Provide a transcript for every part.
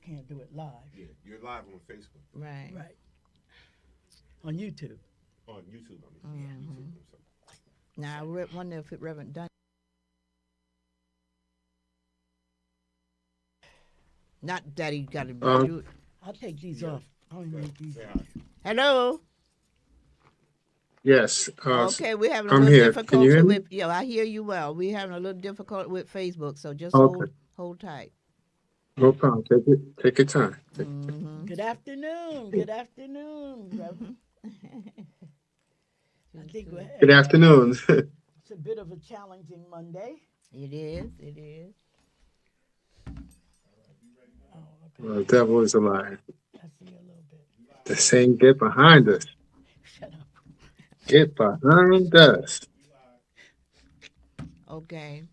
can't do it live. Yeah, you're live on Facebook. Right. Right. On YouTube. On YouTube, I mean. Yeah, YouTube. Now, I wonder if Reverend Dunn. Not that he got to do it. I'll take these off. I don't need these. Hello. Yes. Okay, we're having a I'm little here. Can you difficulty hear me? with. Yeah, I hear you well. We're having a little difficulty with Facebook, so just Okay. hold tight. No problem. Take your time. Good afternoon. Good afternoon, Reverend. I think Good afternoon. it's a bit of a challenging Monday. It is. It is. Oh, okay. Well, the devil is a liar. I see a little bit. The saying, get behind us. Shut up. Get behind us. Okay.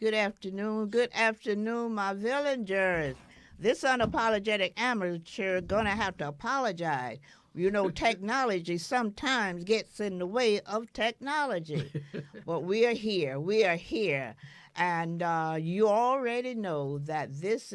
Good afternoon, my villagers. This unapologetic amateur gonna have to apologize. You know, technology sometimes gets in the way of technology. But we are here. And you already know that this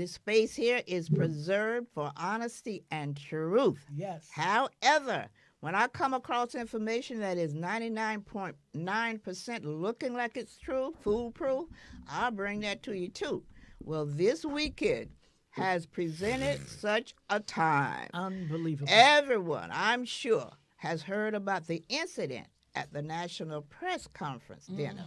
space here is preserved for honesty and truth. Yes. However, when I come across information that is 99.9% looking like it's true, foolproof, I'll bring that to you too. Well, this weekend has presented such a time. Unbelievable. Everyone, I'm sure, has heard about the incident at the National Press Conference dinner.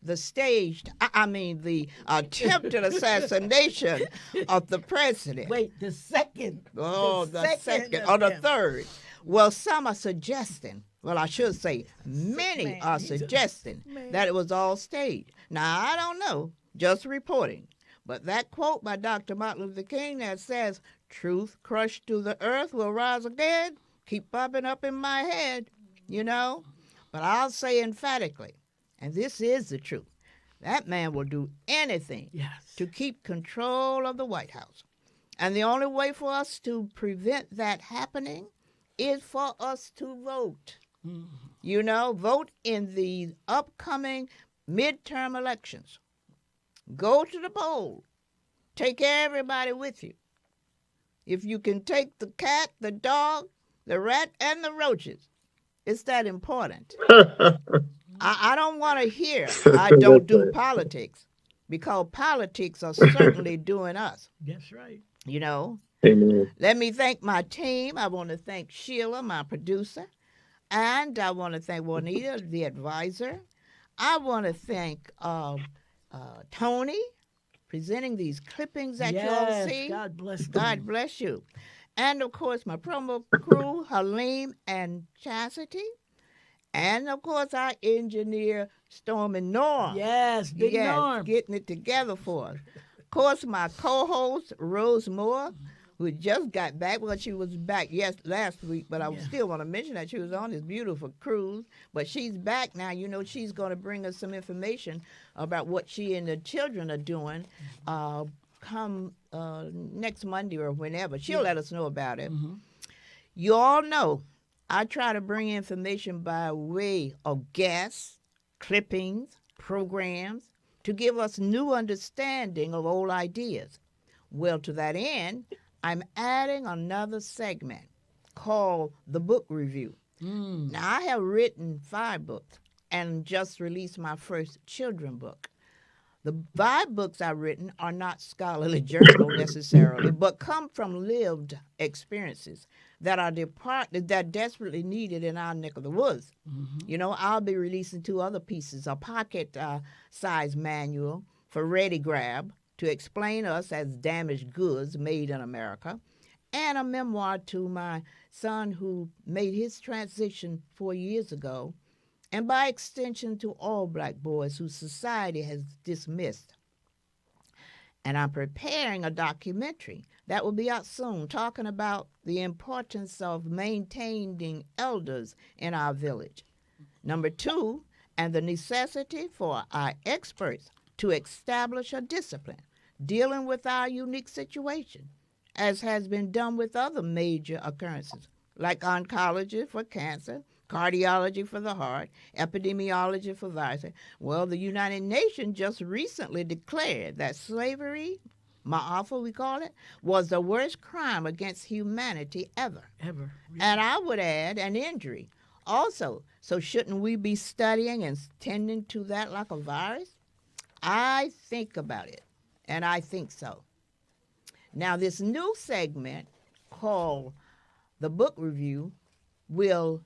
The the attempted assassination of the president. Wait, the second. Oh, the second or the third. Well, some are suggesting, well, I should say many are suggesting that it was all staged. Now, I don't know, just reporting. But that quote by Dr. Martin Luther King that says, truth crushed to the earth will rise again, keep popping up in my head, you know. But I'll say emphatically, and this is the truth, that man will do anything to keep control of the White House. And the only way for us to prevent that happening is for us to vote. You know, vote in the upcoming midterm elections. Go to the poll. Take everybody with you. If you can take the cat, the dog, the rat, and the roaches, it's that important. I don't want to hear I don't do politics, because politics are certainly doing us. That's right. You know. Amen. Let me thank my team. I want to thank Sheila, my producer, and I want to thank Juanita, the advisor. I want to thank Tony, presenting these clippings that you all see. God bless them. God bless you. And, of course, my promo crew, Halim and Chastity. And, of course, our engineer, Storm and Norm. Yes, Big Norm. Getting it together for us. Of course, my co-host, Rose Moore, who just got back. Well, she was back last week, but I still want to mention that she was on this beautiful cruise. But she's back now. You know, she's going to bring us some information about what she and the children are doing come next Monday or whenever. She'll let us know about it. You all know I try to bring information by way of guests, clippings, programs, to give us new understanding of old ideas. Well, to that end, I'm adding another segment called The Book Review. Now, I have written 5 books and just released my first children's book. The 5 books I've written are not scholarly journal necessarily, but come from lived experiences that are that desperately needed in our neck of the woods. You know, I'll be releasing 2 other pieces, a pocket-size manual for ready grab to explain us as damaged goods made in America, and a memoir to my son who made his transition 4 years ago, and by extension to all black boys whose society has dismissed. And I'm preparing a documentary that will be out soon talking about the importance of maintaining elders in our village. Number 2, and the necessity for our experts to establish a discipline dealing with our unique situation, as has been done with other major occurrences, like oncology for cancer, cardiology for the heart, epidemiology for viruses. Well, the United Nations just recently declared that slavery, ma'afa we call it, was the worst crime against humanity ever. Ever. And I would add an injury. Also, so shouldn't we be studying and tending to that like a virus? I think about it, and I think so. Now, this new segment called the book review will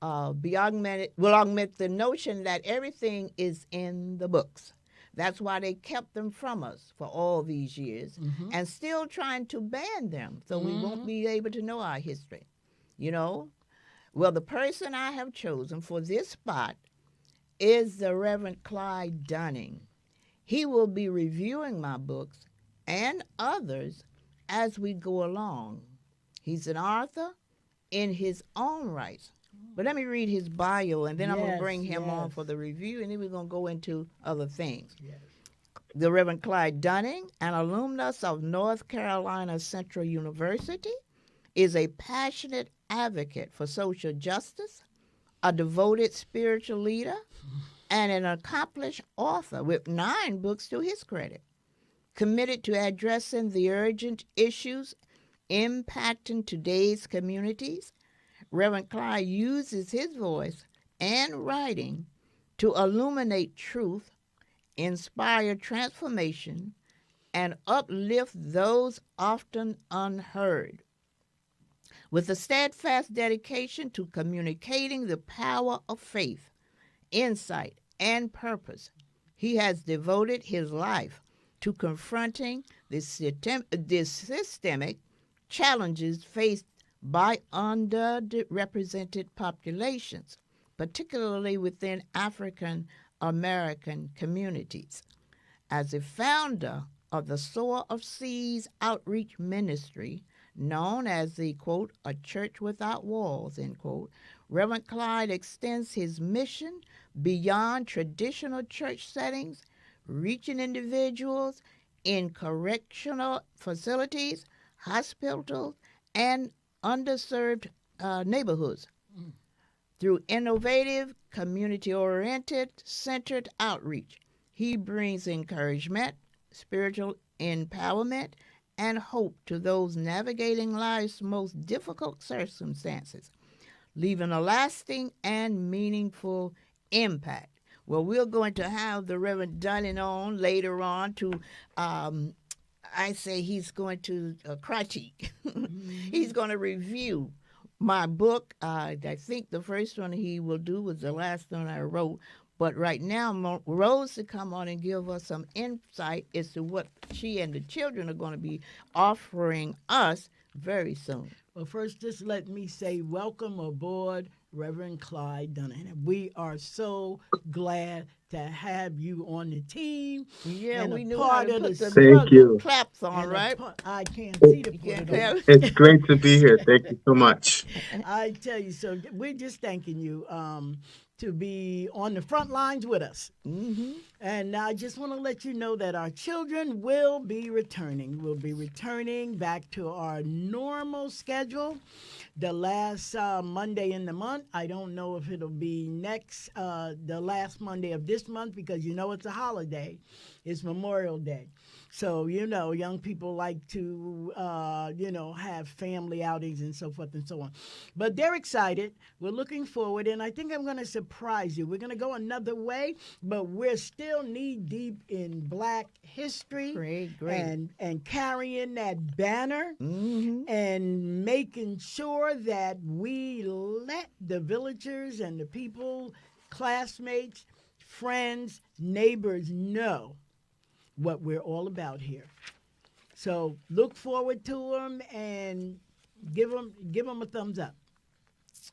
augment the notion that everything is in the books. That's why they kept them from us for all these years and still trying to ban them so we won't be able to know our history. You know? Well, the person I have chosen for this spot is the Reverend Clyde Dunning. He will be reviewing my books and others as we go along. He's an author in his own right. But let me read his bio, and then I'm going to bring him on for the review, and then we're going to go into other things. Yes. The Reverend Clyde Dunning, an alumnus of North Carolina Central University, is a passionate advocate for social justice, a devoted spiritual leader, and an accomplished author with 9 books to his credit. Committed to addressing the urgent issues impacting today's communities, Reverend Clyde uses his voice and writing to illuminate truth, inspire transformation, and uplift those often unheard. With a steadfast dedication to communicating the power of faith, insight, and purpose, he has devoted his life to confronting the systemic challenges faced by underrepresented populations, particularly within African American communities. As a founder of the Sower of Seeds Outreach Ministry, known as the, quote, a church without walls, end quote, Reverend Clyde extends his mission beyond traditional church settings, reaching individuals in correctional facilities, hospitals, and underserved neighborhoods through innovative, community-oriented, centered outreach. He brings encouragement, spiritual empowerment, and hope to those navigating life's most difficult circumstances, leaving a lasting and meaningful impact. Well, we're going to have the Reverend Dunning on later on to, I say he's going to critique. He's going to review my book. I think the first one he will do was the last one I wrote. But right now, Rose to come on and give us some insight as to what she and the children are going to be offering us very soon. Well, first, just let me say welcome aboard, Reverend Clyde Dunning. We are so glad to have you on the team. Yeah, and we a knew part how to of put the the Thank you. claps on, and right? I can't see to put can't it on. clap. It's great to be here. Thank you so much. I tell you, so we're just thanking you to be on the front lines with us. Mm-hmm. And I just want to let you know that our children will be returning. We'll be returning back to our normal schedule the last Monday in the month. I don't know if it'll be the last Monday of this month because you know it's a holiday. It's Memorial Day. So, young people like to, have family outings and so forth and so on. But they're excited. We're looking forward, and I think I'm going to surprise you. We're going to go another way, but we're still knee-deep in Black history. Great. And carrying that banner and making sure that we let the villagers and the people, classmates, friends, neighbors know what we're all about here. So look forward to them and give them a thumbs up.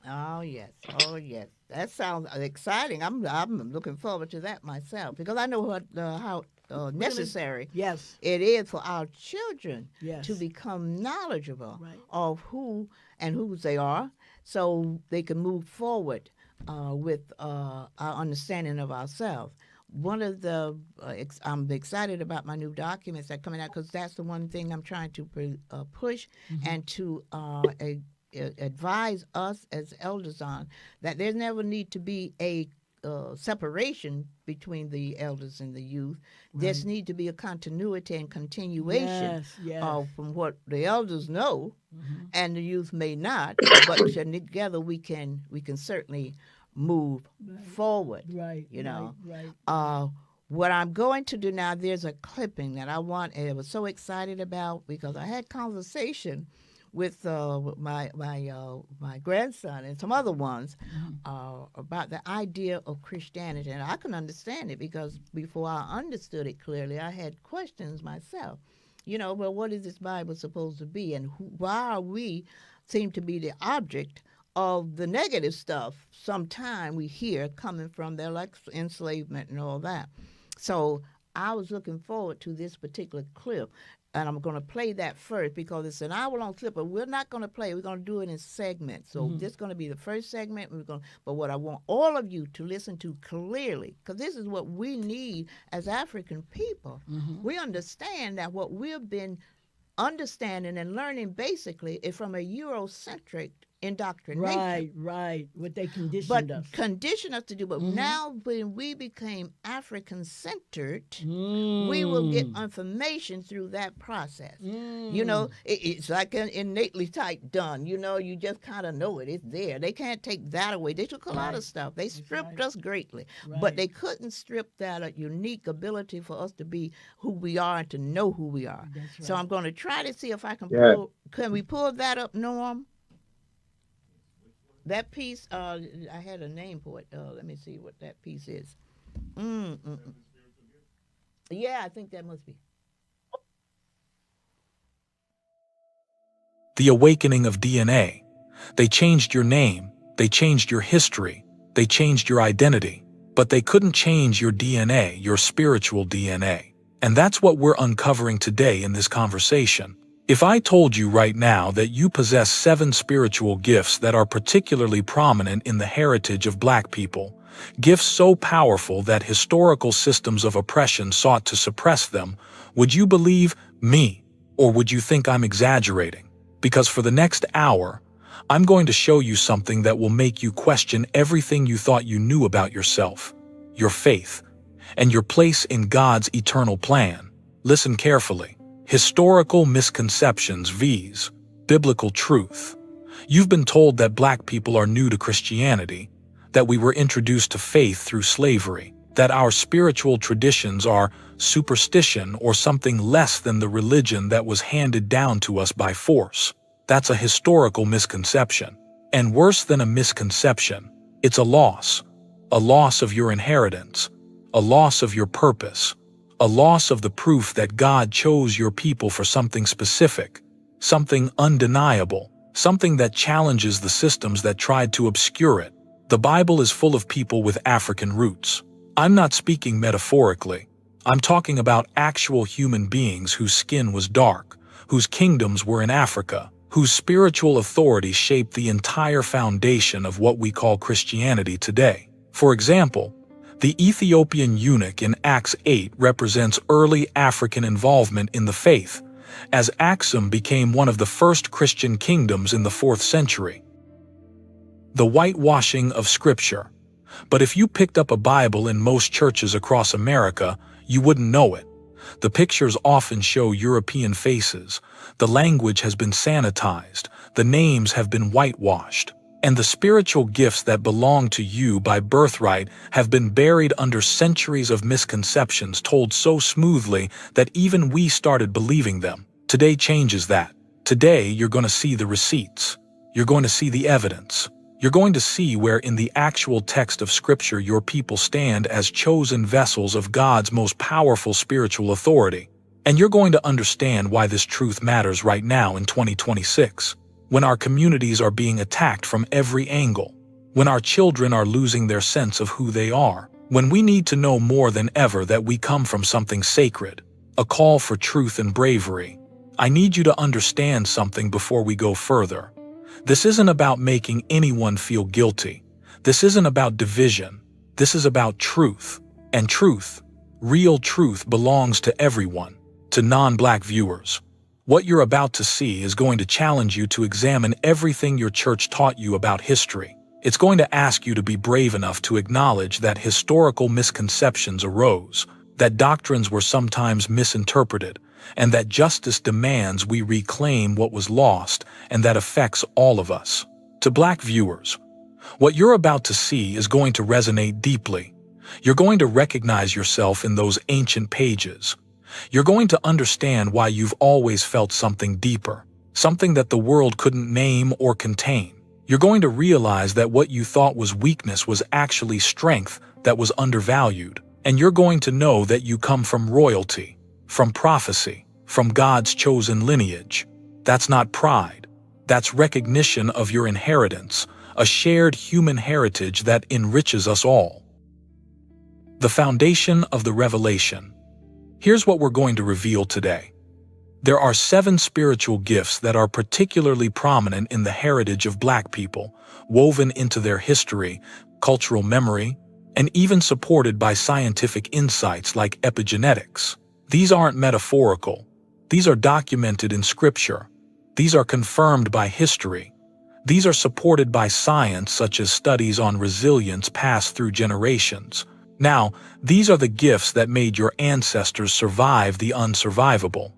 Oh yes, oh yes. That sounds exciting. I'm looking forward to that myself because I know what how necessary Yes. it is for our children Yes. to become knowledgeable Right. of who and whose they are, so they can move forward with our understanding of ourselves. One of the I'm excited about my new documents that are coming out because that's the one thing I'm trying to push and to advise us as elders on that there never need to be a separation between the elders and the youth. There need to be a continuity and continuation from what the elders know and the youth may not, but together we can certainly move forward. Right. You know. Right. What I'm going to do now, there's a clipping that I want, and I was so excited about because I had conversation with my grandson and some other ones about the idea of Christianity, and I can understand it because before I understood it clearly, I had questions myself. Well, what is this Bible supposed to be, and why are we seem to be the object of the negative stuff? Sometime we hear coming from there, like enslavement and all that. So I was looking forward to this particular clip. And I'm going to play that first because it's an hour-long clip, but we're not going to play. We're going to do it in segments. So this is going to be the first segment. But what I want all of you to listen to clearly, because this is what we need as African people. We understand that what we've been understanding and learning basically is from a Eurocentric indoctrination. Right. What they conditioned But us. condition us to do. But now when we became African-centered, we will get information through that process. It's like an innately type done. You just kind of know it. It's there. They can't take that away. They took a lot of stuff. They stripped us greatly. But they couldn't strip that unique ability for us to be who we are and to know who we are. So I'm going to try to see if I can can we pull that up, Norm? That piece, I had a name for it. Let me see what that piece is. Yeah, I think that must be. The awakening of DNA. They changed your name, they changed your history, they changed your identity, but they couldn't change your DNA, your spiritual DNA. And that's what we're uncovering today in this conversation. If I told you right now that you possess 7 spiritual gifts that are particularly prominent in the heritage of Black people, gifts so powerful that historical systems of oppression sought to suppress them, would you believe me, or would you think I'm exaggerating? Because for the next hour, I'm going to show you something that will make you question everything you thought you knew about yourself, your faith, and your place in God's eternal plan. Listen carefully. Historical misconceptions vs. biblical truth. You've been told that Black people are new to Christianity, that we were introduced to faith through slavery, that our spiritual traditions are superstition or something less than the religion that was handed down to us by force. That's a historical misconception. And worse than a misconception, it's a loss of your inheritance, a loss of your purpose, a loss of the proof that God chose your people for something specific, something undeniable, something that challenges the systems that tried to obscure it. The Bible is full of people with African roots. I'm not speaking metaphorically. I'm talking about actual human beings whose skin was dark, whose kingdoms were in Africa, whose spiritual authority shaped the entire foundation of what we call Christianity today. For example, the Ethiopian eunuch in Acts 8 represents early African involvement in the faith, as Axum became one of the first Christian kingdoms in the 4th century. The whitewashing of Scripture. But if you picked up a Bible in most churches across America, you wouldn't know it. The pictures often show European faces, the language has been sanitized, the names have been whitewashed, and the spiritual gifts that belong to you by birthright have been buried under centuries of misconceptions told so smoothly that even we started believing them. Today changes that. Today you're going to see the receipts. You're going to see the evidence. You're going to see where in the actual text of Scripture your people stand as chosen vessels of God's most powerful spiritual authority. And you're going to understand why this truth matters right now in 2026, when our communities are being attacked from every angle, when our children are losing their sense of who they are, when we need to know more than ever that we come from something sacred, a call for truth and bravery. I need you to understand something before we go further. This isn't about making anyone feel guilty. This isn't about division. This is about truth. And truth, real truth, belongs to everyone, to non-Black viewers. What you're about to see is going to challenge you to examine everything your church taught you about history. It's going to ask you to be brave enough to acknowledge that historical misconceptions arose, that doctrines were sometimes misinterpreted, and that justice demands we reclaim what was lost, and that affects all of us. To Black viewers, what you're about to see is going to resonate deeply. You're going to recognize yourself in those ancient pages. You're going to understand why you've always felt something deeper, something that the world couldn't name or contain. You're going to realize that what you thought was weakness was actually strength that was undervalued. And you're going to know that you come from royalty, from prophecy, from God's chosen lineage. That's not pride. That's recognition of your inheritance, a shared human heritage that enriches us all. The foundation of the revelation. Here's what we're going to reveal today. There are 7 spiritual gifts that are particularly prominent in the heritage of Black people, woven into their history, cultural memory, and even supported by scientific insights like epigenetics. These aren't metaphorical. These are documented in Scripture. These are confirmed by history. These are supported by science, such as studies on resilience passed through generations. Now, these are the gifts that made your ancestors survive the unsurvivable.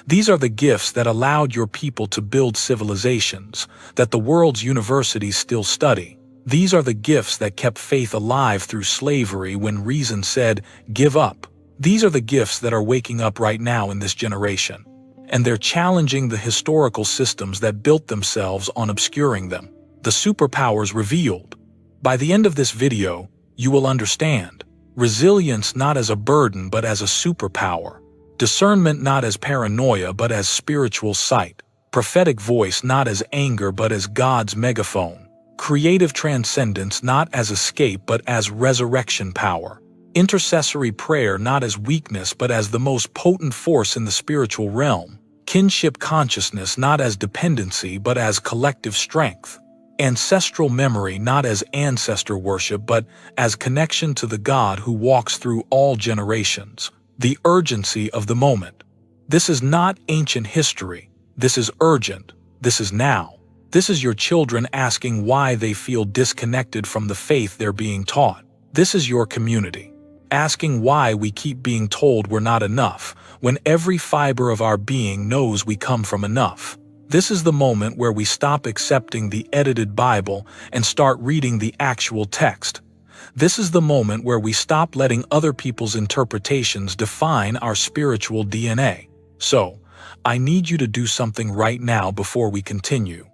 These are the gifts that allowed your people to build civilizations that the world's universities still study. These are the gifts that kept faith alive through slavery when reason said, "Give up." These are the gifts that are waking up right now in this generation. And they're challenging the historical systems that built themselves on obscuring them. The superpowers revealed. By the end of this video, you will understand. Resilience not as a burden but as a superpower. Discernment not as paranoia but as spiritual sight. Prophetic voice not as anger but as God's megaphone. Creative transcendence not as escape but as resurrection power. Intercessory prayer not as weakness but as the most potent force in the spiritual realm. Kinship consciousness not as dependency but as collective strength. Ancestral memory not as ancestor worship but as connection to the God who walks through all generations. The urgency of the moment. This is not ancient history. This is urgent. This is now. This is your children asking why they feel disconnected from the faith they're being taught. This is your community, asking why we keep being told we're not enough, when every fiber of our being knows we come from enough. This is the moment where we stop accepting the edited Bible and start reading the actual text. This is the moment where we stop letting other people's interpretations define our spiritual DNA. So, I need you to do something right now before we continue.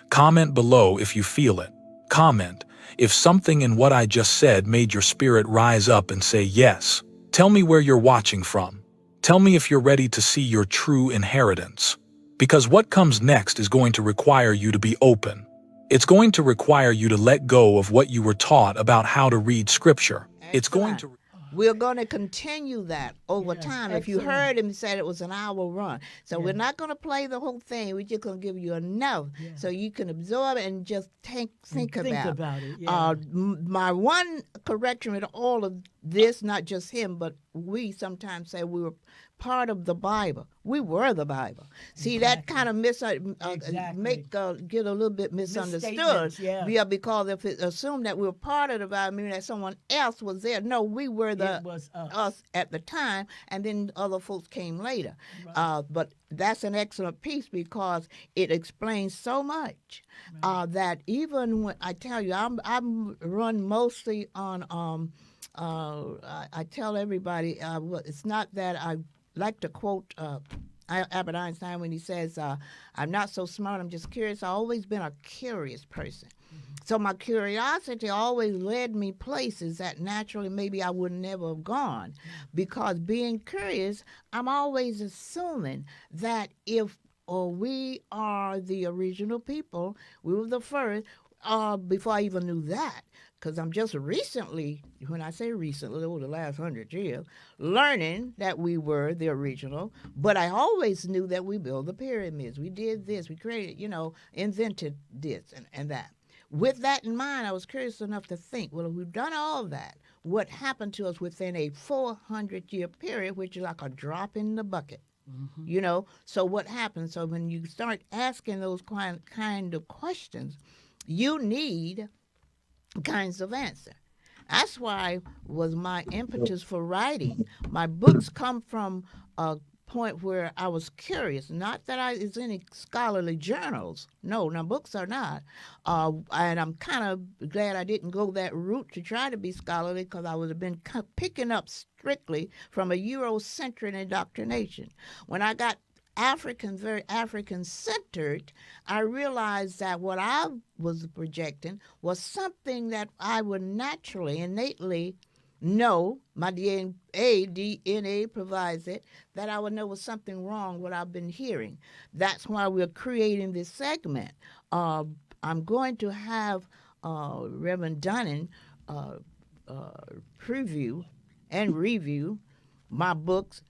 Comment below if you feel it. Comment if something in what I just said made your spirit rise up and say yes. Tell me where you're watching from. Tell me if you're ready to see your true inheritance. Because what comes next is going to require you to be open. It's going to require you to let go of what you were taught about how to read Scripture. It's going to... We're going to continue that over Yes, time. If you heard him say it was an hour run. So we're not going to play the whole thing. We're just going to give you enough so you can absorb it and just think about it. Yeah. My one correction with all of this, not just him, but we sometimes say we were part of the Bible. We were the Bible. See, that kind of get a little bit misunderstood. Yeah, because if it assumed that we were part of the Bible, meaning that someone else was there. No, we were us at the time, and then other folks came later. Right. But that's an excellent piece because it explains so much that even when I tell you, I'm run mostly on. I tell everybody it's not that I like to quote Albert Einstein when he says, "I'm not so smart. I'm just curious." I've always been a curious person. So my curiosity always led me places that naturally maybe I would never have gone. Because being curious, I'm always assuming that if or we are the original people, we were the first, before I even knew that. Because I'm just recently, when I say recently, over the last 100 years, learning that we were the original. But I always knew that we built the pyramids. We did this. We created, invented this and that. With that in mind, I was curious enough to think, well, if we've done all that, what happened to us within a 400-year period, which is like a drop in the bucket? So what happened? So when you start asking those kind of questions, you need kinds of answer. That's why was my impetus for writing. My books come from a point where I was curious. Not that it's any scholarly journals. No, books are not. And I'm kind of glad I didn't go that route to try to be scholarly, because I would have been picking up strictly from a Eurocentric indoctrination. When I got very African centered, I realized that what I was projecting was something that I would naturally, innately know. My DNA provides it, that I would know was something wrong what I've been hearing. That's why we're creating this segment. I'm going to have Reverend Dunning preview and review my books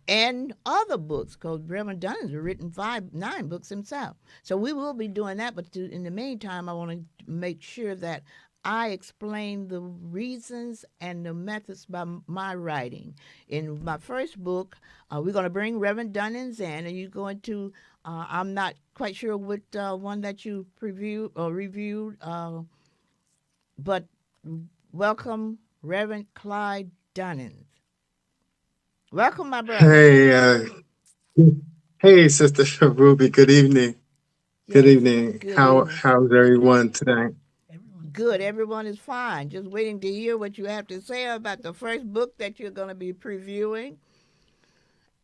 and other books, because Reverend Dunning's written 9 books himself. So we will be doing that, but in the meantime, I want to make sure that I explain the reasons and the methods by my writing. In my first book, we're going to bring Reverend Dunning's in, and you're going to, I'm not quite sure what one that you reviewed, but welcome Reverend Clyde Dunning. Welcome, my brother. Hey, Sister Ruby. Good evening. Good evening. Good How's evening. everyone today? Good. Everyone is fine. Just waiting to hear what you have to say about the first book that you're going to be previewing,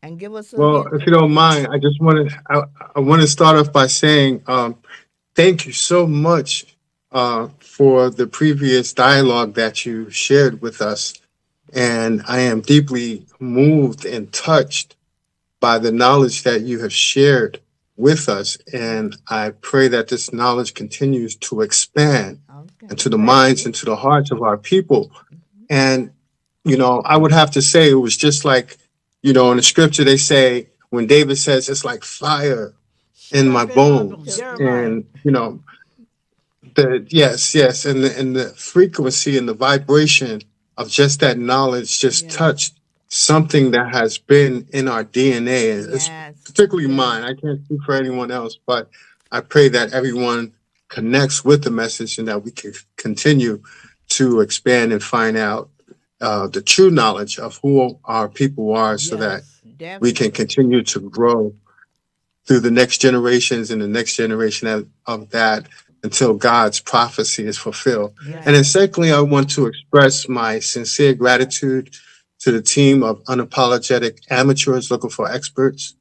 and give us some Well, if you don't mind, I want to start off by saying thank you so much for the previous dialogue that you shared with us, and I am deeply moved and touched by the knowledge that you have shared with us. And I pray that this knowledge continues to expand into the minds, into the hearts of our people. And, I would have to say it was just like, in the scripture, they say, when David says, it's like fire in my bones. And, yes. And the frequency and the vibration of just that knowledge just touched something that has been in our DNA. And it's particularly mine. I can't speak for anyone else, but I pray that everyone connects with the message, and that we can continue to expand and find out the true knowledge of who our people are, so that we can continue to grow through the next generations and the next generation of that, until God's prophecy is fulfilled. And then secondly, I want to express my sincere gratitude to the team of Unapologetic Amateurs Looking for Experts.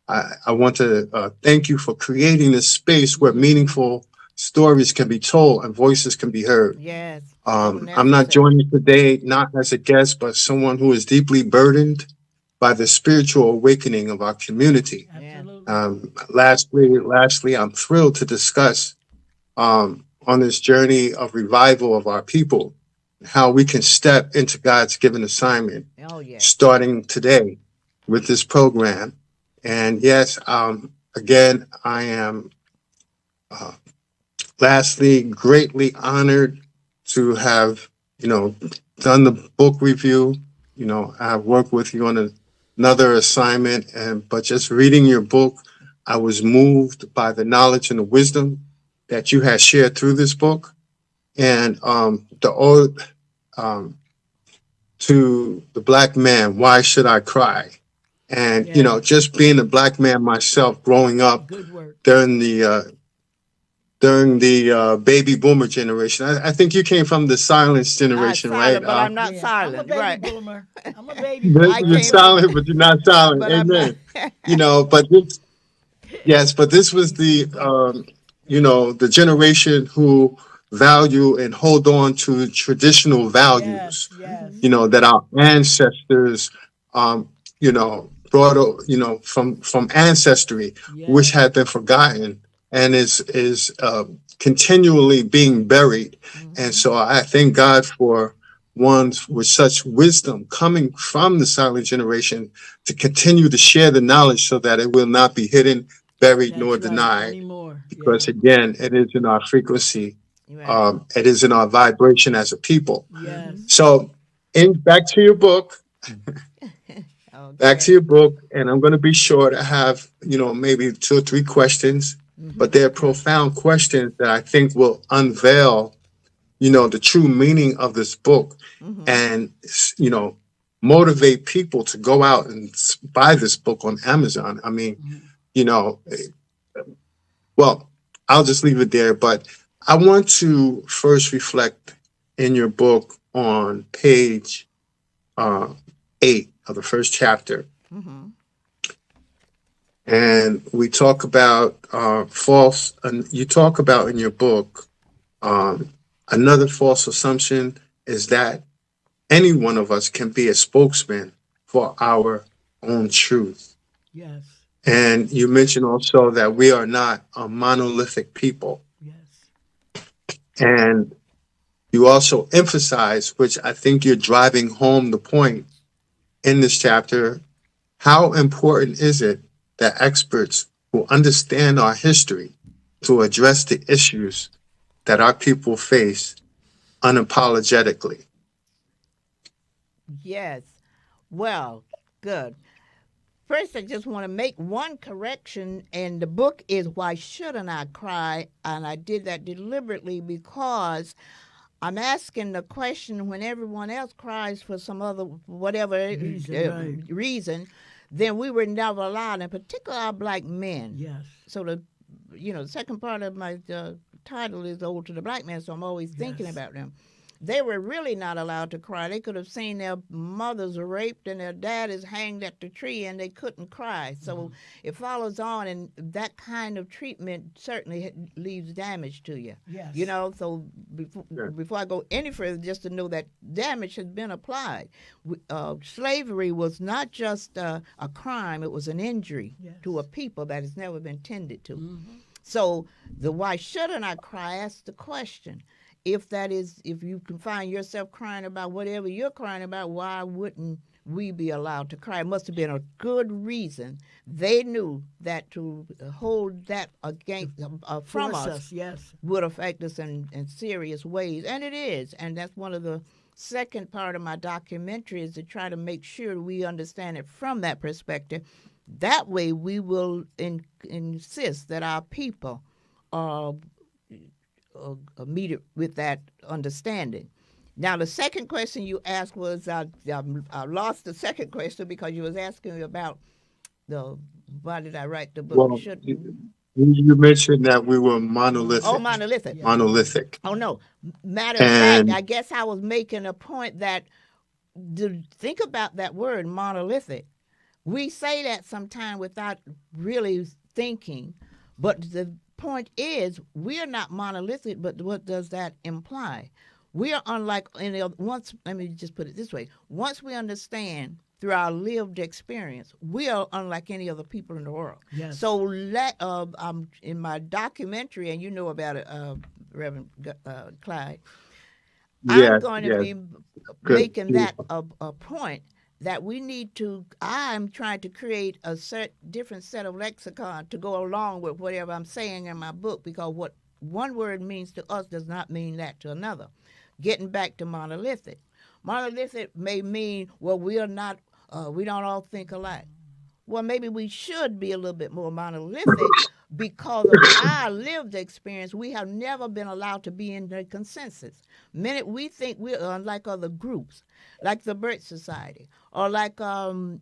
I want to thank you for creating this space where meaningful stories can be told and voices can be heard. I'm not joining today not as a guest, but someone who is deeply burdened by the spiritual awakening of our community. Lastly, I'm thrilled to discuss on this journey of revival of our people, how we can step into God's given assignment, starting today with this program. And yes, again, I am lastly greatly honored to have, done the book review. I've worked with you on another assignment, but just reading your book, I was moved by the knowledge and the wisdom that you had shared through this book. And the ode to the Black man, why should I cry? And, just being a Black man myself, growing up during the during the baby boomer generation. I think you came from the silence generation, right? Silent, but I'm not Yeah, I'm a silent, baby right? boomer. I'm a baby boomer. I You're came from, silent, but you're not silent. but I'm not. Amen. But this, yes, but this was He said the, both. the generation who value and hold on to traditional Yes, values, yes, that our ancestors, brought, from ancestry, which yes. had been forgotten and is continually being buried. And Mhm. so I thank God for ones with such wisdom coming from the silent generation to continue to share the knowledge so that it will not be hidden, buried, nor That's right. denied. Anymore. Because Yeah. again, it is in our frequency, Right. it is in our vibration as a people. Mhm. Yes. So, back to your book, back to Okay. your book, and I'm going to be short. I have, maybe 2 or 3 questions, but Mhm. they're Okay. profound questions that I think will unveil, the true meaning of this book Mhm. and, motivate people to go out and buy this book on Amazon. I mean, Mhm. you know, well, I'll just leave it there, but I want to first reflect in your book on page uh, 8 of the first chapter. Mhm. And we talk about false, and you talk about in your book, um, another false assumption is that any one of us can be a spokesman for our own truth. Yes. And you mentioned also that we are not a monolithic people. Yes. And you also emphasize, which I think you're driving home the point in this chapter, how important is it that experts who understand our history to address the issues that our people face unapologetically? Yes. Well, good. First, I just want to make one correction, and the book is Why Shouldn't I Cry? And I did that deliberately because I'm asking the question when everyone else cries for some other, whatever Reason, right. reason, then we were never allowed, in particular our black men. Yes. So the second part of my title is Ode to the Black Man, so I'm always thinking Yes. about them. They were really not allowed to cry. They could have seen their mothers raped and their daddies hanged at the tree, and they couldn't cry. So it follows on, and that kind of treatment certainly leaves damage to you. Yes. So before I go any further, just to know that damage has been applied. Slavery was not just a crime; it was an injury Yes. to a people that has never been tended to. Mm-hmm. So the why shouldn't I cry? Ask the question. If you can find yourself crying about whatever you're crying about, why wouldn't we be allowed to cry? It must have been a good reason. They knew that to hold that against from Force us yes. would affect us in serious ways, and it is. And that's one of the second part of my documentary is to try to make sure we understand it from that perspective. That way, we will insist that our people are meet it with that understanding. Now, the second question you asked was I lost the second question because you was asking me about the why did I write the book? Well, you mentioned that we were Oh, monolithic. monolithic. Yeah, Monolithic. Oh no. Matter of fact, And I guess I was making a point that to think about that word monolithic. We say that sometimes without really thinking, but the point is we're not monolithic, but what does that imply? We are unlike any other. Let me just put it this way. Once we understand through our lived experience, we are unlike any other people in the world. Yes. So in my documentary, and you know about it, Reverend Clyde, I'm yes, going to yes, be good. making that a point that we need to. I'm trying to create a different set of lexicon to go along with whatever I'm saying in my book, because what one word means to us does not mean that to another. Getting back to monolithic. Monolithic may mean, well, we are not, we don't all think alike. Well, maybe we should be a little bit more monolithic because of our lived experience. We have never been allowed to be in the consensus. Minute we think we're unlike other groups, like the Bird Society, or like B'nai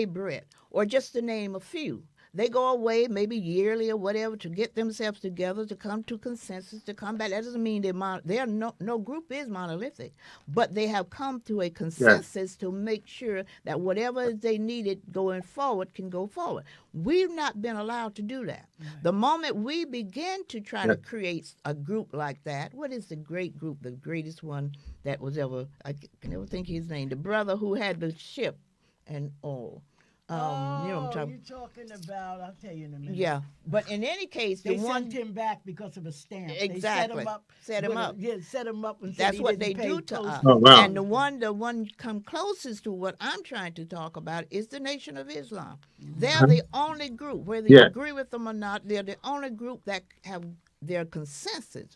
B'rith, or just to name a few. They go away maybe yearly or whatever to get themselves together, to come to consensus, to come back. That doesn't mean they're no group is monolithic, but they have come to a Yes. consensus to make sure that whatever they needed going forward can go forward. We've not been allowed to do that. Right. The moment we begin to try to create a group like that, what is the great group, the greatest one that was ever, I can never think his name, the brother who had the ship and all. You know what I'm you're talking about, I'll tell you in a minute. Yeah, but in any case, they sent him back because of a stamp. Exactly. Set him up. Set him up. And that's what they do to us. Oh, wow. And the one come closest to what I'm trying to talk about is the Nation of Islam. They're the only group, whether you agree with them or not, they're the only group that have their consensus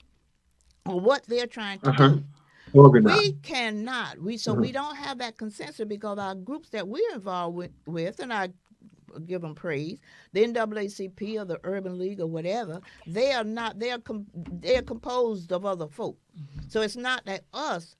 on what they're trying to do. We cannot. We don't have that consensus because our groups that we're involved with, and I give them praise, the NAACP or the Urban League or whatever, they are not. They're composed of other folk. So it's not that us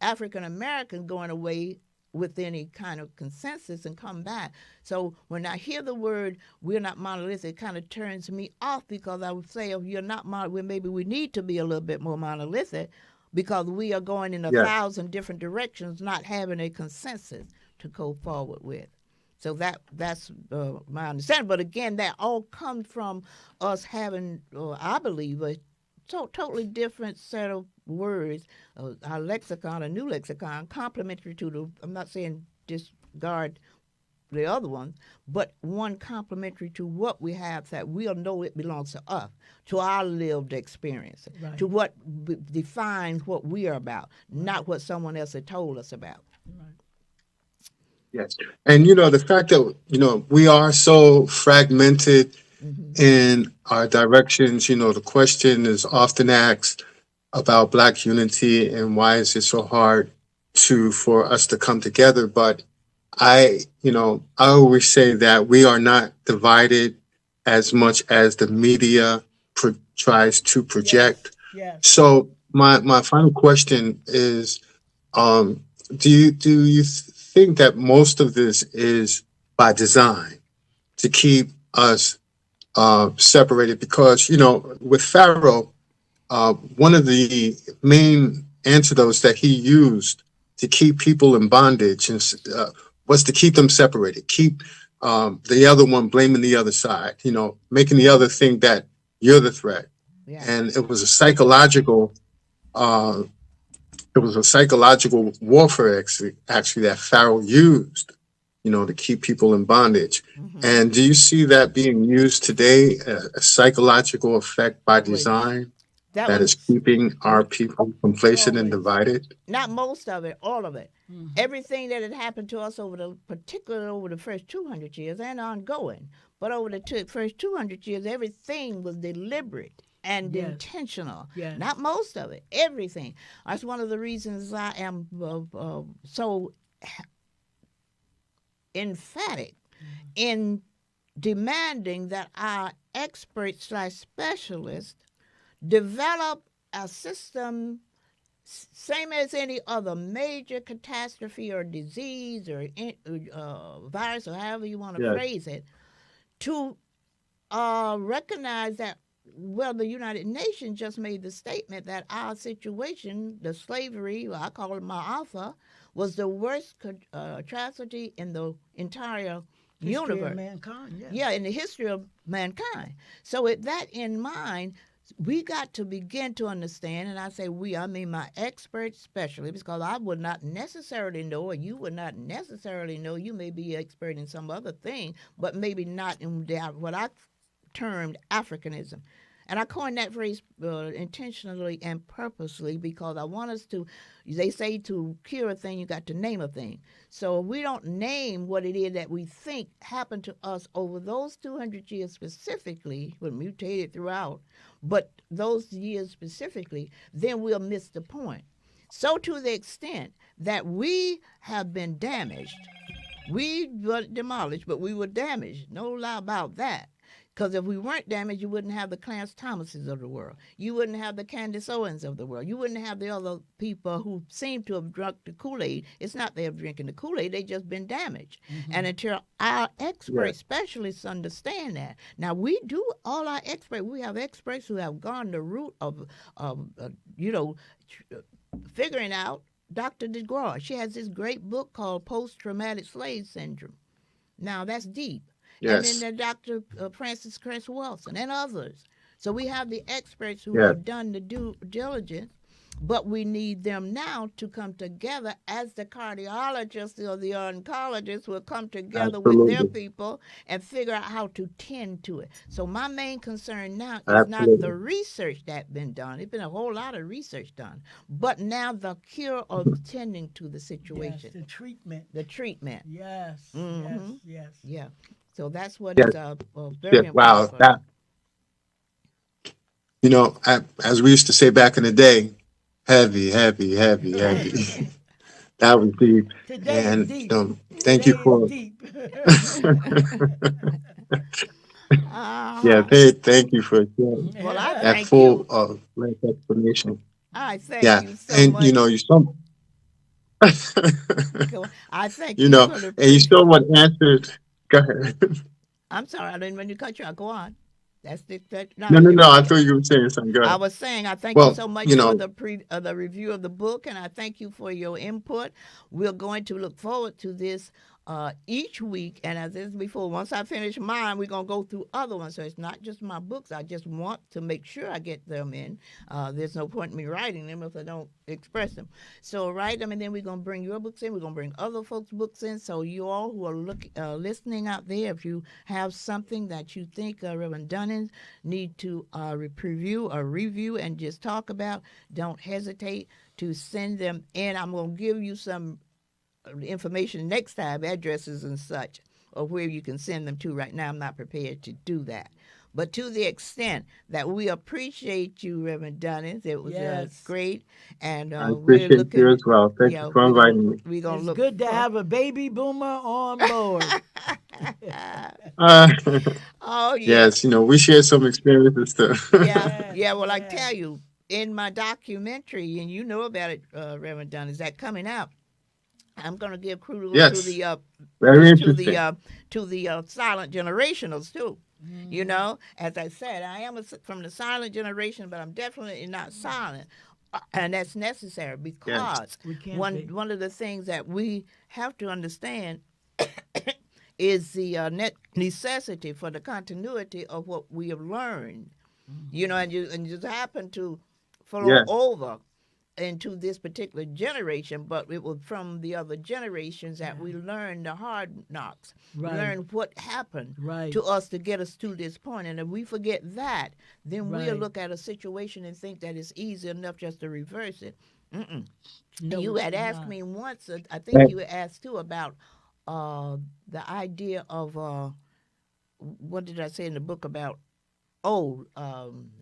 African Americans going away with any kind of consensus and come back. So when I hear the word "we're not monolithic," it kind of turns me off because I would say, if you're not monolithic, maybe we need to be a little bit more monolithic, because we are going in 1,000 different directions, not having a consensus to go forward with. So that's my understanding. But again, that all comes from us having, I believe, a totally different set of words, our lexicon, a new lexicon, complementary to the, I'm not saying discard the other ones, but one complementary to what we have, that we'll know it belongs to us, to our lived experience, to what defines what we are about, not what someone else had told us about. Right. Yes. And, the fact that, we are so fragmented in our directions, the question is often asked about Black unity and why is it so hard for us to come together. But I always say that we are not divided as much as the media tries to project. Yes. So my final question is, do you think that most of this is by design to keep us separated? Because with Pharaoh, one of the main antidotes that he used to keep people in bondage was to keep them separated, keep the other one blaming the other side, making the other think that you're the threat. Yeah. And it was a psychological warfare actually that Pharaoh used, to keep people in bondage. Mm-hmm. And do you see that being used today, a psychological effect by design that is keeping our people complacent and divided? Not most of it, all of it. Mm-hmm. Everything that had happened to us particularly over the first 200 years and ongoing, but over the first 200 years, everything was deliberate and intentional. Yes. Not most of it, everything. That's one of the reasons I am so emphatic in demanding that our experts/specialists develop a system same as any other major catastrophe or disease or virus or however you want to phrase it, to recognize that, well, the United Nations just made the statement that our situation, the slavery, I call it Ma'afa, was the worst atrocity in the entire universe. Of mankind, in the history of mankind. So with that in mind, we got to begin to understand, and I say we, I mean my expert specialists, because I would not necessarily know, or you would not necessarily know. You may be expert in some other thing, but maybe not in what I termed Africanism. And I coined that phrase intentionally and purposely because I want us to, they say to cure a thing, you got to name a thing. So we don't name what it is that we think happened to us over those 200 years specifically, but mutated throughout, but those years specifically, then we'll miss the point. So to the extent that we have been damaged, we were demolished, but we were damaged, no lie about that. Because if we weren't damaged, you wouldn't have the Clarence Thomases of the world. You wouldn't have the Candace Owens of the world. You wouldn't have the other people who seem to have drunk the Kool-Aid. It's not they're drinking the Kool-Aid, they just been damaged. And until our experts, specialists understand that. Now, we do, all our experts, we have experts who have gone the route of figuring out. Dr. DeGraw, she has this great book called Post-Traumatic Slave Syndrome. Now, that's deep. Yes. And then Dr. Francis Chris Wilson and others. So we have the experts who Yeah. have done the due diligence, but we need them now to come together as the cardiologists or the oncologists will come together with their Absolutely. people and figure out how to tend to it. So my main concern now is not Absolutely. the research that's been done. It's been a whole lot of research done, but now the cure of tending to the situation, Yes, the treatment. the treatment. Yes, Mhm. yes. Yeah. So that's what Yes. is very Yeah, important. wow. for That, as we used to say back in the day, heavy, heavy, heavy, heavy. That was deep. Today is And deep. thank Today you for is deep. yeah, Uh-huh. thank you for sharing Well, I that thank full you. length explanation. I thank Yeah. you so And much. you so I thank you for the and you so what answered. Go ahead. I'm sorry, I didn't mean to cut you out. Go on. No, No, no, you no. were I saying. thought you were saying something. Go I ahead. was saying I thank you Well, so much for the review of the book, and I thank you for your input. We're going to look forward to this each week, and as I said before, once I finish mine, we're going to go through other ones. So it's not just my books. I just want to make sure I get them in. There's no point in me writing them if I don't express them. So write them, and then we're going to bring your books in. We're going to bring other folks' books in. So you all who are listening out there, if you have something that you think Reverend Dunning need to preview or review and just talk about, don't hesitate to send them in. I'm going to give you some information next time, addresses and such, or where you can send them to. Right now, I'm not prepared to do that. But to the extent that we appreciate you, Reverend Dunning, it was Yes. great, and I we're appreciate you looking. as well. Thank you Yeah, for inviting me. we're gonna It's look. good to have a baby boomer on board. Uh, Oh yeah, yes, we share some experiences too. yeah, Yes, yeah. Well, I yes. tell you, in my documentary, and you know about it, Reverend Dunning, is that coming out? I'm going to give credence to Yes, the very just interesting. to the silent generationals too. You know, as I said, I am from the silent generation, but I'm definitely not silent, and that's necessary Yes, because We can't be. one of the things that we have to understand is the necessity for the continuity of what we have learned. You know, and you just happen to flow yes, over into this particular generation, but it was from the other generations that we learned the hard knocks, Right. learned what happened Right. to us to get us to this point. And if we forget that, then we'll Right. look at a situation and think that it's easy enough just to reverse it. Mm-mm. No, You it's had asked not. me once, I think thank- you had asked too about the idea of what did I say in the book about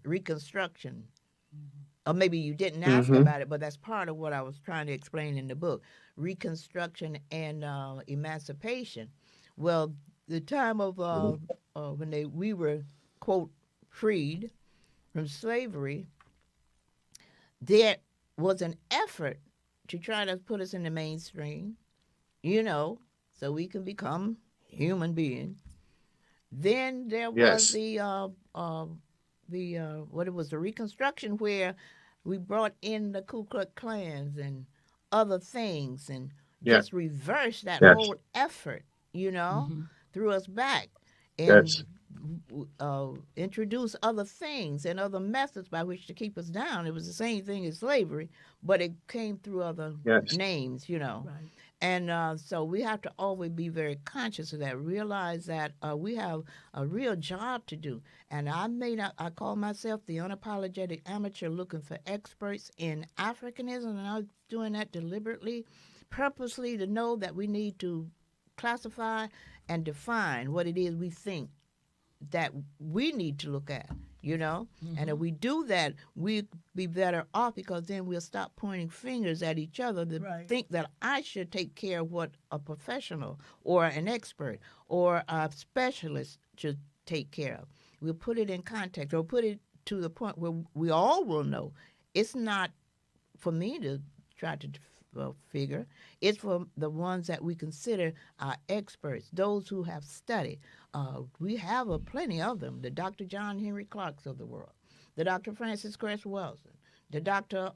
Reconstruction, or maybe you didn't ask mhm, about it, but that's part of what I was trying to explain in the book: Reconstruction and emancipation. Well, the time of when we were quote freed from slavery, there was an effort to try to put us in the mainstream, you know, so we can become human beings. Then there was yes, what it was, the Reconstruction, where we brought in the Ku Klux Klans and other things and yes, just reversed that yes, whole effort, you know, Mhm. threw us back yes, and introduced other things and other methods by which to keep us down. It was the same thing as slavery, but it came through other yes, names, you know. Right. And so we have to always be very conscious of that, realize that we have a real job to do. And I call myself the unapologetic amateur looking for experts in Africanism, and I was doing that deliberately, purposely, to know that we need to classify and define what it is we think that we need to look at, you know? And if we do that, we'll be better off, because then we'll stop pointing fingers at each other to Right. think that I should take care of what a professional or an expert or a specialist should take care of. we'll put it in context or put it to the point where we all will know. It's not for me to try to figure. It's for the ones that we consider our experts, those who have studied. We have plenty of them, the Dr. John Henry Clarks of the world, the Dr. Francis Cress Welsing, the Dr.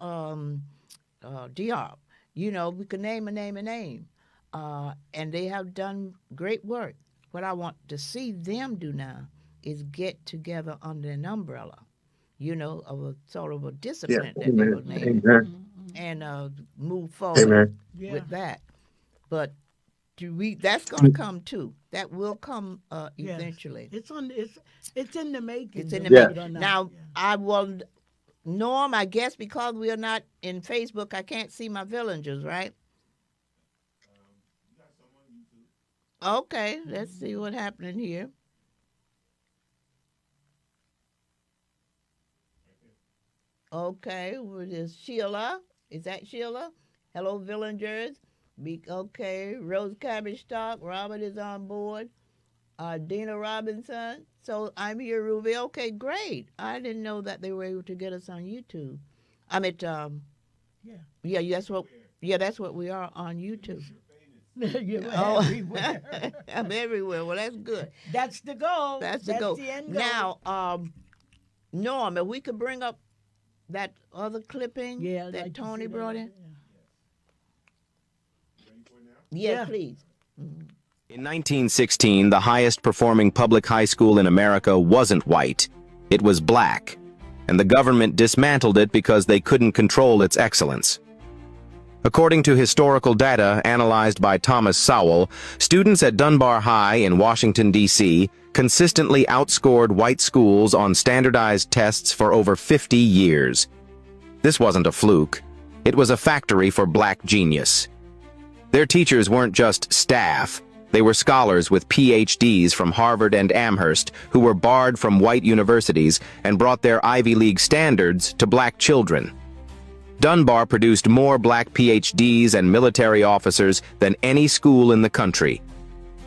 Diop. You know, we can name a name. And they have done great work. What I want to see them do now is get together under an umbrella, you know, of a sort of a discipline that they will name and move forward with that. But that's going to come too. That will come eventually. It's in the making. It's in the making. Now, I will, Norm, I guess because we are not in Facebook, I can't see my villagers, right? Okay, let's see what's happening here. Okay, with this Sheila. Is that Sheila? Hello, villagers. Okay, Rose Cabbage Stock. Robert is on board. Dina Robinson. So I'm here, Ruby. Okay, great. I didn't know that they were able to get us on YouTube. I'm at that's what we are on YouTube. You're everywhere. I'm everywhere. Well, that's good. That's the goal. That's the goal. The end goal. Now, Norm, if we could bring up that other clipping that like Tony brought in. Yeah. Please. In 1916, the highest performing public high school in America wasn't white. It was black. And the government dismantled it because they couldn't control its excellence. According to historical data analyzed by Thomas Sowell, students at Dunbar High in Washington, D.C. consistently outscored white schools on standardized tests for over 50 years. This wasn't a fluke. It was a factory for black genius. Their teachers weren't just staff. They were scholars with PhDs from Harvard and Amherst who were barred from white universities and brought their Ivy League standards to black children. Dunbar produced more black PhDs and military officers than any school in the country.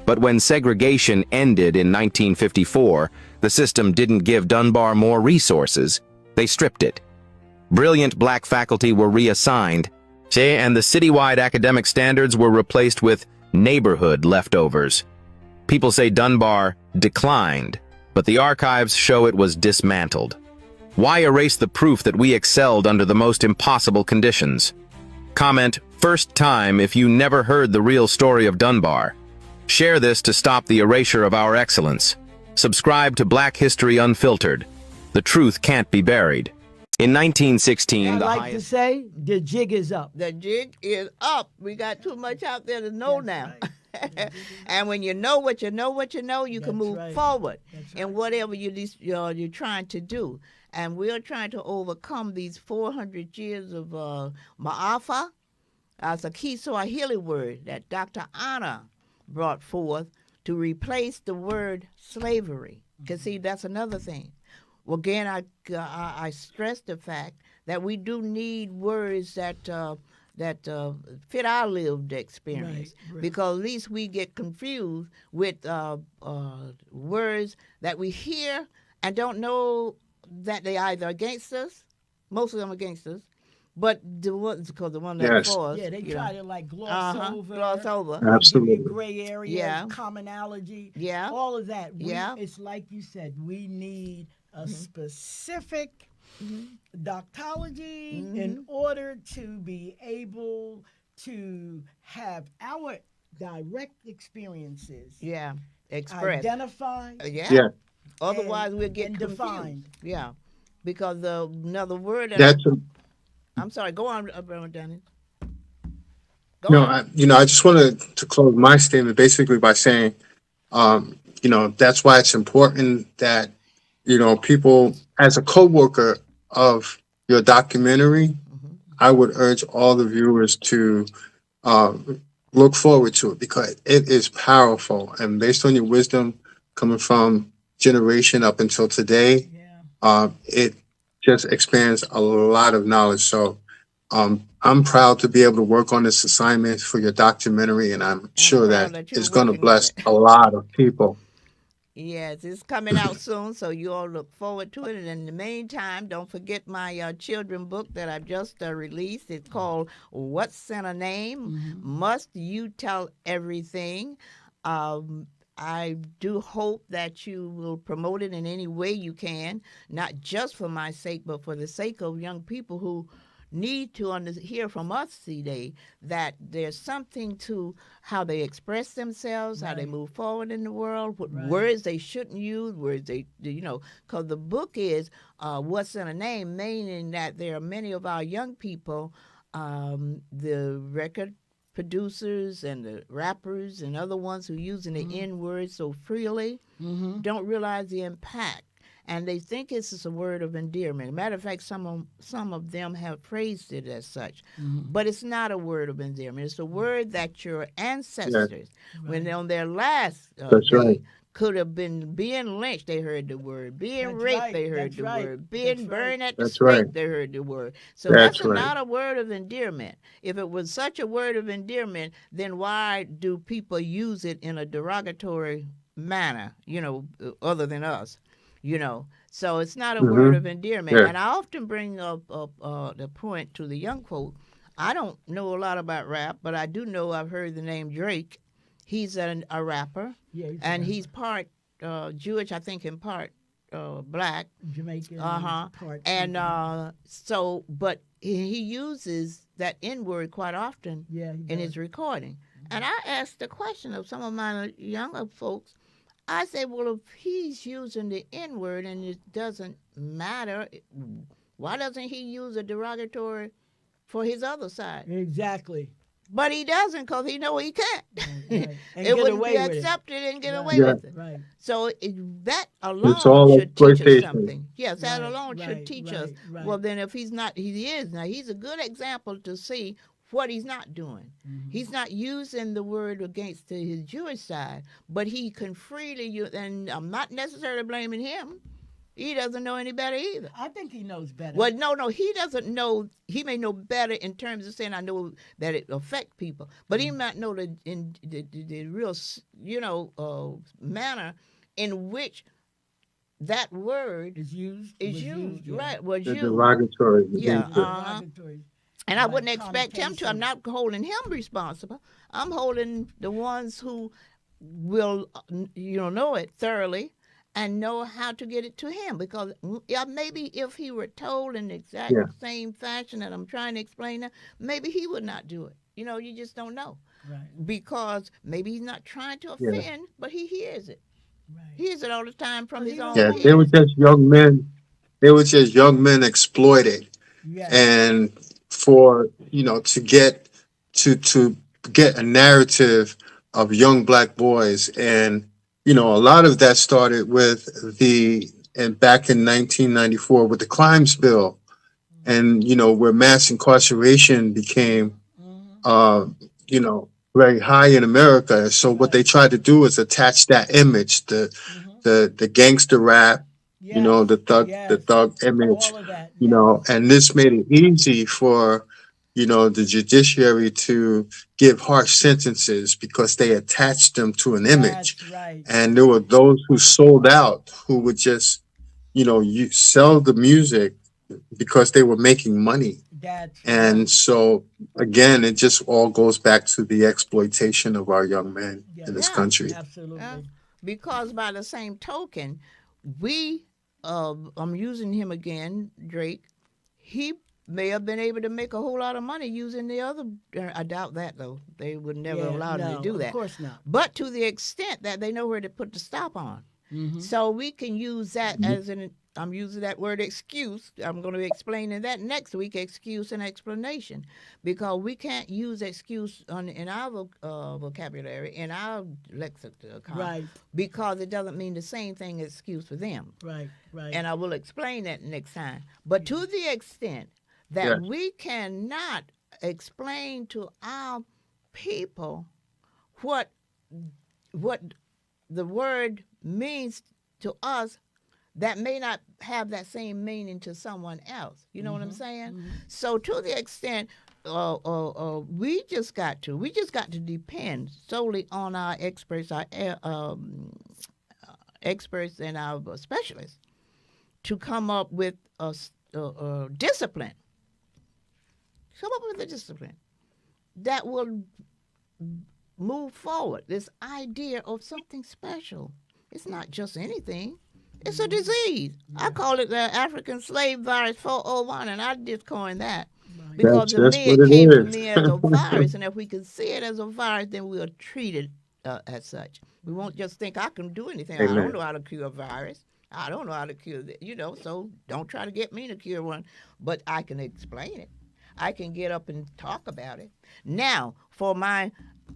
But when segregation ended in 1954, the system didn't give Dunbar more resources. They stripped it. Brilliant black faculty were reassigned, and the citywide academic standards were replaced with neighborhood leftovers. People say Dunbar declined, but the archives show it was dismantled. Why erase the proof that we excelled under the most impossible conditions? Comment, first time if you never heard the real story of Dunbar. Share this to stop the erasure of our excellence. Subscribe to Black History Unfiltered. The truth can't be buried. In 1916, to say, the jig is up. The jig is up. We got too much out there to know now. Right. And when you know what you know, you can move forward in whatever you're trying to do. And we're trying to overcome these 400 years of Ma'afa. That's a key Swahili word that Dr. Anna brought forth to replace the word slavery. Because, see, that's another thing. Well, again, I stress the fact that we do need words that fit our lived experience, right. Because at least we get confused with words that we hear and don't know that they either against us, most of them against us, but the ones because the one that for us, they try to like gloss over, absolutely, gray areas, commonality, all of that. It's like you said, we need a specific doxology in order to be able to have our direct experiences expressed, identified, otherwise we'll get confused. Defined. Because another word I'm sorry, go on, Brother Dennis. I just wanted to close my statement basically by saying that's why it's important that people, as a co-worker of your documentary, I would urge all the viewers to look forward to it because it is powerful. And based on your wisdom coming from generation up until today, it just expands a lot of knowledge. So I'm proud to be able to work on this assignment for your documentary, and I'm sure that it's going to bless a lot of people. Yes, it's coming out soon, so you all look forward to it. And in the meantime, don't forget my children book that I just released. It's called What's in a Name? Must You Tell Everything? I do hope that you will promote it in any way you can, not just for my sake, but for the sake of young people who need to hear from us today that there's something to how they express themselves, how they move forward in the world, what words they shouldn't use, words they, because the book is What's in a Name, meaning that there are many of our young people, the record producers and the rappers and other ones who are using the N word so freely don't realize the impact. And they think it's just a word of endearment. Matter of fact, some of them have phrased it as such. But it's not a word of endearment. It's a word that your ancestors, when on their last day, could have been being lynched, they heard the word. Being raped, they heard the word. Being burned at the stake, they heard the word. So that's not a word of endearment. If it was such a word of endearment, then why do people use it in a derogatory manner, other than us? So it's not a word of endearment. And I often bring up the point to the young folk. I don't know a lot about rap, but I do know I've heard the name Drake. He's a rapper, and he's part Jewish, I think, in part black, Jamaican, part. And but he uses that N word quite often in his recording. And I asked the question of some of my younger folks. I say, well, if he's using the N word and it doesn't matter, why doesn't he use a derogatory for his other side? Exactly. But he doesn't, because he know he can't. Right. It wouldn't be accepted and get away with it. Right. So that alone should teach us something. Yes, that alone should teach us. Right. Well, then if he's not, he is. Now, he's a good example to see what he's not doing. He's not using the word against his Jewish side, but he can freely use, and I'm not necessarily blaming him. He doesn't know any better either. I think he knows better. Well, no, he doesn't know. He may know better in terms of saying, I know that it affects people, but he might know in the real, manner in which that word is used. Right, was used. Derogatory. Derogatory. And I wouldn't expect him to. I'm not holding him responsible. I'm holding the ones who will, know it thoroughly and know how to get it to him. Because maybe if he were told in the exact same fashion that I'm trying to explain that, maybe he would not do it. You just don't know. Right. Because maybe he's not trying to offend, but he hears it. Right. He hears it all the time from his own Yeah, peers. they were just young men. They were just young men exploited. Yes. And for to get a narrative of young black boys, and a lot of that started with back in 1994 with the Crimes Bill, and where mass incarceration became very high in America. So what they tried to do is attach that image, the gangster rap, the thug image, and this made it easy for, the judiciary to give harsh sentences because they attached them to an image. That's right. And there were those who sold out, who would just, sell the music because they were making money. And so, again, it just all goes back to the exploitation of our young men in this country. Absolutely. Because by the same token, I'm using him again, Drake, he may have been able to make a whole lot of money using the other. I doubt that, though. They would never allow him to do that. Of course not. But to the extent that they know where to put the stop on. So we can use that as I'm using that word excuse. I'm going to be explaining that next week, excuse and explanation, because we can't use excuse in our vocabulary, in our lexicon, because it doesn't mean the same thing as excuse for them. Right. And I will explain that next time. But to the extent that we cannot explain to our people what the word means to us, that may not have that same meaning to someone else. You know what I'm saying? So to the extent, we just got to depend solely on our experts, our experts and our specialists to come up with a discipline. Come up with a discipline that will move forward this idea of something special. It's not just anything. It's a disease. I call it the African slave virus 401, and I just coined that. Because to me, it came to me as a virus, and if we can see it as a virus, then we'll treat it as such. We won't just think I can do anything. Amen. I don't know how to cure a virus. I don't know how to cure it, so don't try to get me to cure one. But I can explain it. I can get up and talk about it. Now, for my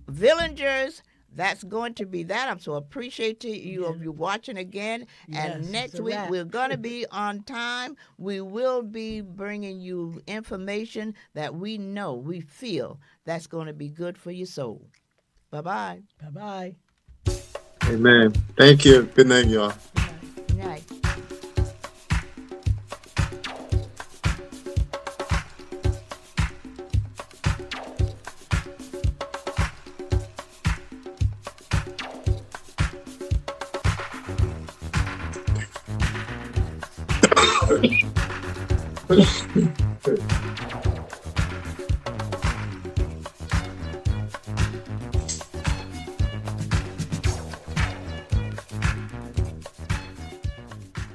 villagers, that's going to be that. I'm so appreciative of you watching again. Yes, and next week, we're going to be on time. We will be bringing you information that we know, we feel that's going to be good for your soul. Bye-bye. Bye-bye. Amen. Thank you. Good night, y'all. Good night. Good.